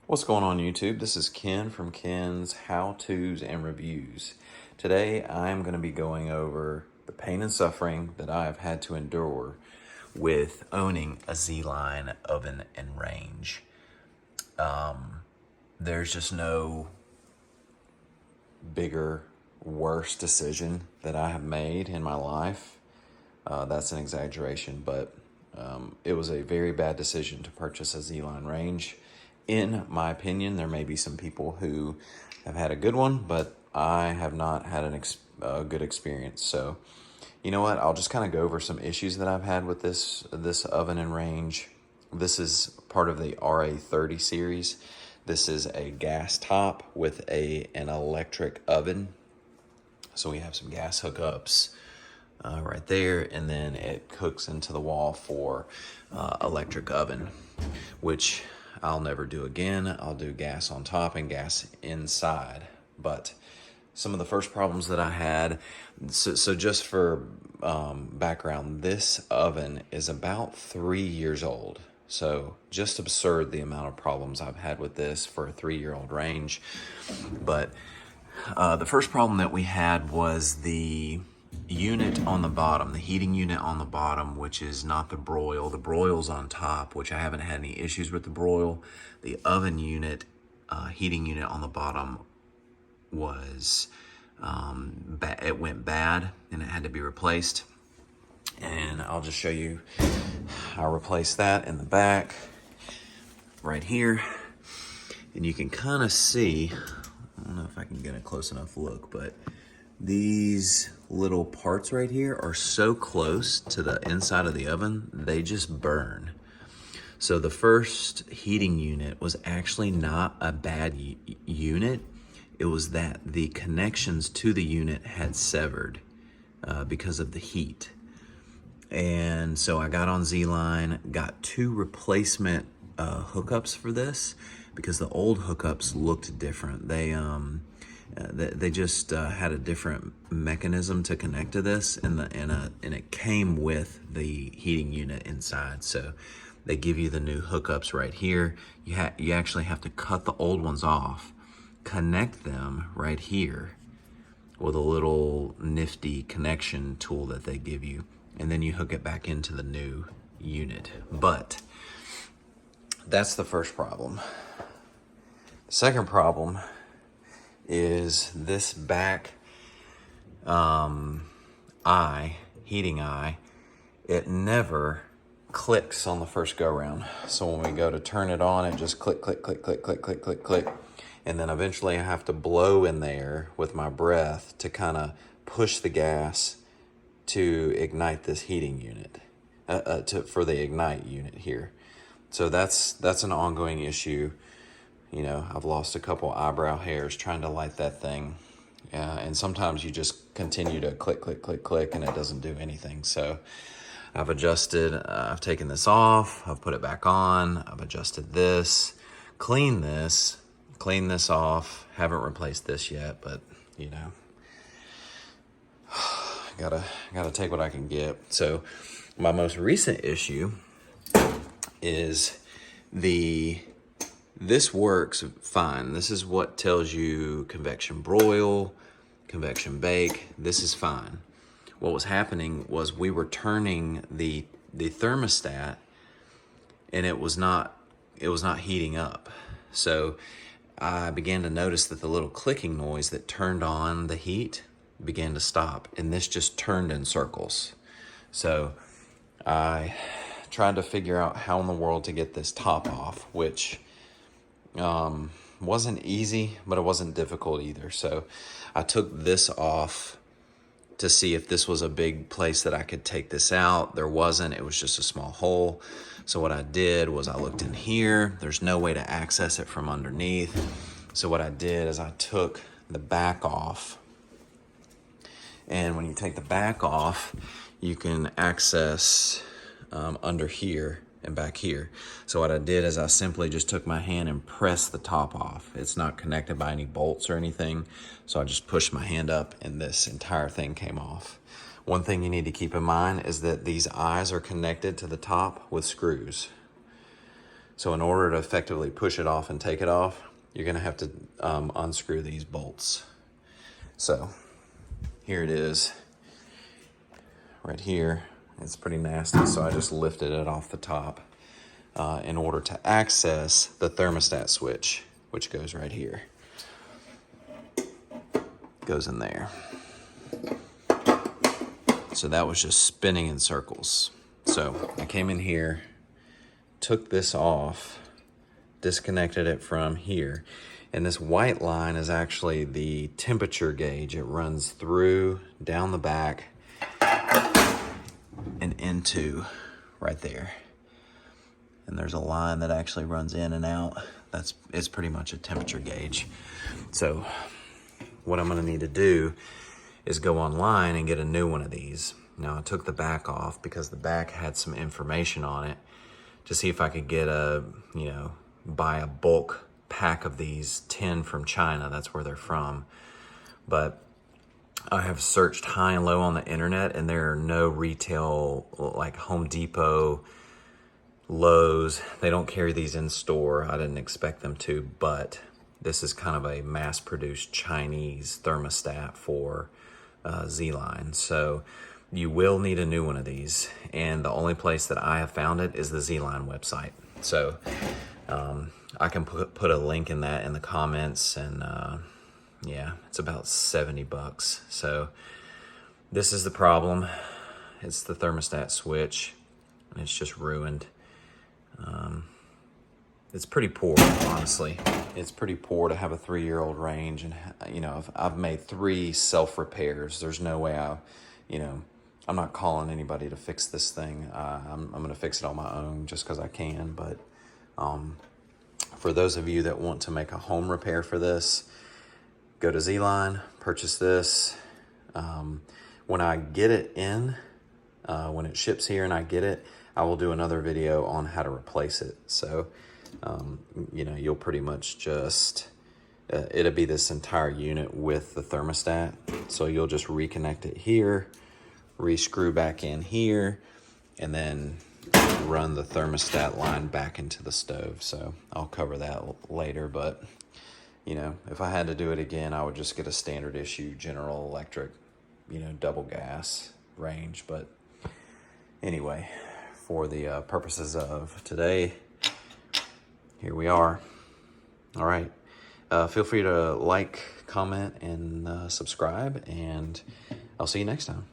What's going on YouTube? This is Ken from Ken's How-Tos and Reviews. Today I'm going to be going over the pain and suffering that I have had to endure with owning a Zline oven and range. There's just no bigger, worse decision that I have made in my life. That's an exaggeration, but it was a very bad decision to purchase a Zline range. In my opinion, there may be some people who have had a good one, but I have not had a good experience. So, you know what? I'll just kind of go over some issues that I've had with this oven and range. This is part of the RA30 series. This is a gas top with an electric oven. So we have some gas hookups right there, and then it hooks into the wall for electric oven, which I'll never do again. I'll do gas on top and gas inside. But some of the first problems that I had, so just for background, this oven is about 3 years old. So just absurd the amount of problems I've had with this for a 3-year-old range. But the first problem that we had was the unit on the bottom, the heating unit on the bottom, which is not the broil. The broil's on top, which I haven't had any issues with the broil. The oven unit, heating unit on the bottom was, it went bad and it had to be replaced. And I'll just show you, I replaced that in the back right here. And you can kind of see, I don't know if I can get a close enough look, but these little parts right here are so close to the inside of the oven, they just burn. So the first heating unit was actually not a bad unit. It was that the connections to the unit had severed because of the heat. And so I got on Zline, got 2 replacement hookups for this because the old hookups looked different. They just had a different mechanism to connect to this, and it came with the heating unit inside. So they give you the new hookups right here. You actually have to cut the old ones off, connect them right here with a little nifty connection tool that they give you, and then you hook it back into the new unit. But that's the first problem. The second problem is this back heating eye, it never clicks on the first go round. So when we go to turn it on, it just click, click, click, click, click, click, click, click. And then eventually I have to blow in there with my breath to kind of push the gas to ignite this heating unit, for the ignite unit here. So that's an ongoing issue. You know, I've lost a couple eyebrow hairs trying to light that thing. And sometimes you just continue to click, click, click, click, and it doesn't do anything. So I've adjusted, I've taken this off, I've put it back on, I've adjusted this, cleaned this off. Haven't replaced this yet, but you know, gotta take what I can get. So my most recent issue is this works fine. This is what tells you convection broil, convection bake. This is fine. What was happening was we were turning the thermostat, and it was not heating up. So I began to notice that the little clicking noise that turned on the heat began to stop, and this just turned in circles. So I tried to figure out how in the world to get this top off, which wasn't easy, but it wasn't difficult either. So I took this off to see if this was a big place that I could take this out. There wasn't. It was just a small hole. So what I did was I looked in here. There's no way to access it from underneath. So what I did is I took the back off. And when you take the back off, you can access under here and back here. So what I did is I simply just took my hand and pressed the top off. It's not connected by any bolts or anything. So I just pushed my hand up and this entire thing came off. One thing you need to keep in mind is that these eyes are connected to the top with screws. So in order to effectively push it off and take it off, you're gonna have to unscrew these bolts. So here it is, right here. It's pretty nasty, so I just lifted it off the top in order to access the thermostat switch, which goes right here. Goes in there. So that was just spinning in circles. So I came in here, took this off, disconnected it from here, and this white line is actually the temperature gauge. It runs through, down the back, and into right there. And there's a line that actually runs in and out. It's pretty much a temperature gauge. So what I'm gonna need to do is go online and get a new one of these. Now I took the back off because the back had some information on it to see if I could get buy a bulk pack of these 10 from China. That's where they're from. But I have searched high and low on the internet, and there are no retail, like Home Depot, Lowe's. They don't carry these in store. I didn't expect them to, but this is kind of a mass-produced Chinese thermostat for Zline. So you will need a new one of these, and the only place that I have found it is the Zline website. So I can put a link in that in the comments, and yeah, it's about 70 bucks. So this is the problem. It's the thermostat switch, and it's just ruined. It's pretty poor, honestly. It's pretty poor to have a 3-year-old range, and I've made 3 self-repairs. There's no way I'm not calling anybody to fix this thing. I'm gonna fix it on my own just because I can. But for those of you that want to make a home repair for this, go to Zline, purchase this. When I get it in, when it ships here and I get it, I will do another video on how to replace it. So, you'll pretty much just, it'll be this entire unit with the thermostat. So you'll just reconnect it here, re-screw back in here, and then run the thermostat line back into the stove. So I'll cover that later, but if I had to do it again, I would just get a standard issue General Electric, double gas range. But anyway, for the purposes of today, here we are. All right. Feel free to like, comment, and subscribe, and I'll see you next time.